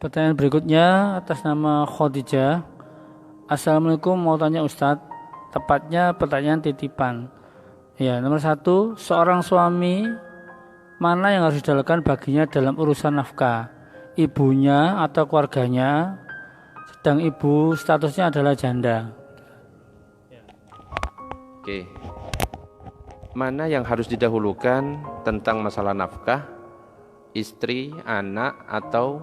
Pertanyaan berikutnya atas nama Khadijah. Assalamualaikum, mau tanya Ustadz, tepatnya pertanyaan titipan. Ya, nomor 1, seorang suami mana yang harus dijalankan baginya dalam urusan nafkah? Ibunya atau keluarganya? Sedang ibu statusnya adalah janda. Oke. Mana yang harus didahulukan tentang masalah nafkah? Istri, anak, atau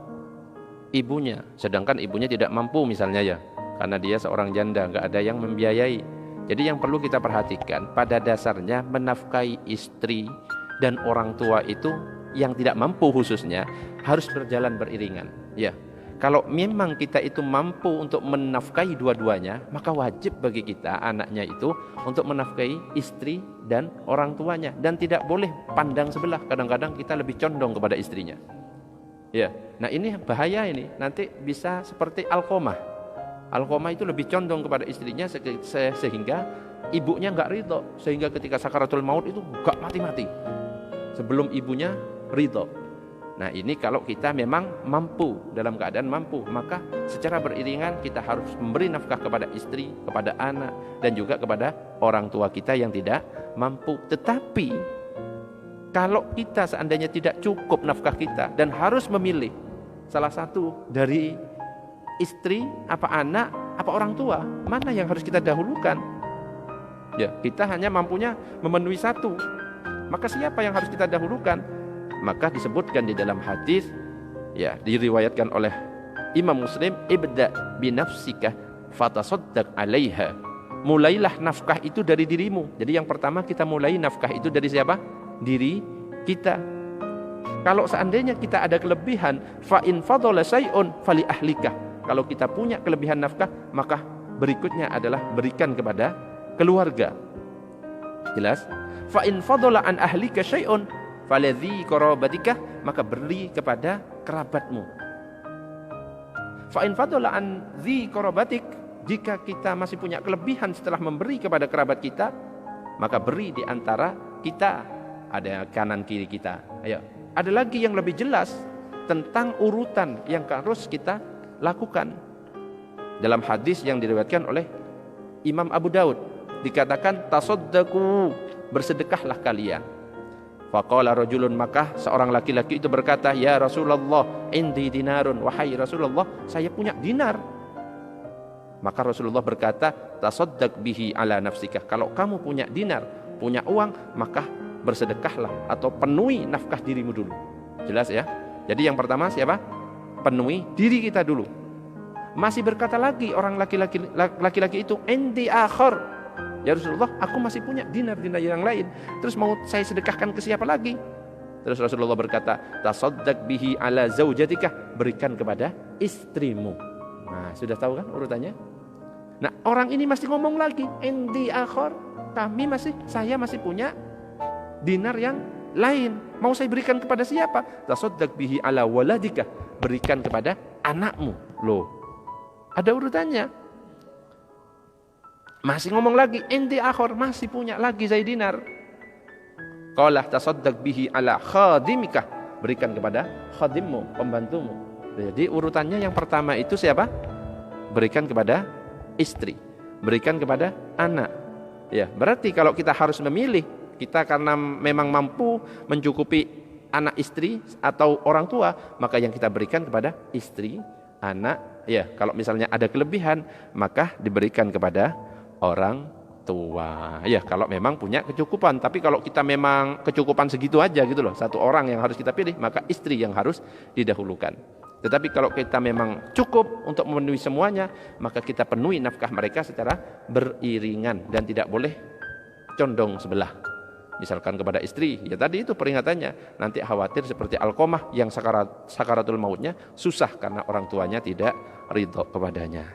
ibunya? Sedangkan ibunya tidak mampu misalnya ya, karena dia seorang janda, nggak ada yang membiayai. Jadi yang perlu kita perhatikan, pada dasarnya menafkahi istri dan orang tua itu yang tidak mampu khususnya harus berjalan beriringan. Ya, kalau memang kita itu mampu untuk menafkahi dua-duanya, maka wajib bagi kita anaknya itu untuk menafkahi istri dan orang tuanya, dan tidak boleh pandang sebelah. Kadang-kadang kita lebih condong kepada istrinya. Ya, nah ini bahaya ini. Nanti bisa seperti Alqamah. Alqamah itu lebih condong kepada istrinya sehingga ibunya nggak ridho, sehingga ketika sakaratul maut itu nggak mati-mati sebelum ibunya ridho. Nah ini kalau kita memang mampu, dalam keadaan mampu, maka secara beriringan kita harus memberi nafkah kepada istri, kepada anak, dan juga kepada orang tua kita yang tidak mampu. Tetapi kalau kita seandainya tidak cukup nafkah kita dan harus memilih salah satu dari istri, apa anak, apa orang tua, mana yang harus kita dahulukan? Ya, kita hanya mampunya memenuhi satu. Maka siapa yang harus kita dahulukan? Maka disebutkan di dalam hadis, ya, diriwayatkan oleh Imam Muslim, ibda binafsika fatasaddaq 'alaiha. Mulailah nafkah itu dari dirimu. Jadi yang pertama kita mulai nafkah itu dari siapa? Diri kita. Kalau seandainya kita ada kelebihan, fa in fadhala syai'un fali ahlika. Kalau kita punya kelebihan nafkah, maka berikutnya adalah berikan kepada keluarga. Jelas? Fa in fadhala an ahlika syai'un faladzi qarabatika, maka beri kepada kerabatmu. Fa in fadhala an dzi qarabatik, jika kita masih punya kelebihan setelah memberi kepada kerabat kita, maka beri di antara kita, ada kanan kiri kita. Ayo, ada lagi yang lebih jelas tentang urutan yang harus kita lakukan. Dalam hadis yang diriwayatkan oleh Imam Abu Daud dikatakan tasaddaqu, bersedekahlah kalian. Faqala rajulun, maka seorang laki-laki itu berkata, ya Rasulullah, indi dinarun, wahai Rasulullah, saya punya dinar. Maka Rasulullah berkata, tasaddaq bihi ala nafsika, kalau kamu punya dinar, punya uang, maka bersedekahlah atau penuhi nafkah dirimu dulu. Jelas ya? Jadi yang pertama siapa? Penuhi diri kita dulu. Masih berkata lagi orang laki-laki itu, indi akhar, ya Rasulullah, aku masih punya dinar-dinar yang lain, terus mau saya sedekahkan ke siapa lagi? Terus Rasulullah berkata, tasaddaq bihi ala zaujatika, berikan kepada istrimu. Nah, sudah tahu kan urutannya? Nah, orang ini masih ngomong lagi, indi akhar, saya masih punya dinar yang lain, mau saya berikan kepada siapa? Tasaddaq bihi ala waladika, berikan kepada anakmu. Loh, ada urutannya. Masih ngomong lagi, indi akhar, masih punya lagi saya dinar. Qala tasaddaq bihi ala khadimika, berikan kepada khadimmu, pembantumu. Jadi urutannya yang pertama itu siapa? Berikan kepada istri, berikan kepada anak. Ya, berarti kalau kita harus memilih, kita karena memang mampu mencukupi anak istri atau orang tua, maka yang kita berikan kepada istri, anak. Ya, kalau misalnya ada kelebihan, maka diberikan kepada orang tua. Ya, kalau memang punya kecukupan. Tapi kalau kita memang kecukupan segitu aja gitu loh, satu orang yang harus kita pilih, maka istri yang harus didahulukan. Tetapi kalau kita memang cukup untuk memenuhi semuanya, maka kita penuhi nafkah mereka secara beriringan dan tidak boleh condong sebelah. Misalkan kepada istri, ya tadi itu peringatannya, nanti khawatir seperti Alqamah yang sakaratul mautnya susah karena orang tuanya tidak ridho kepadanya.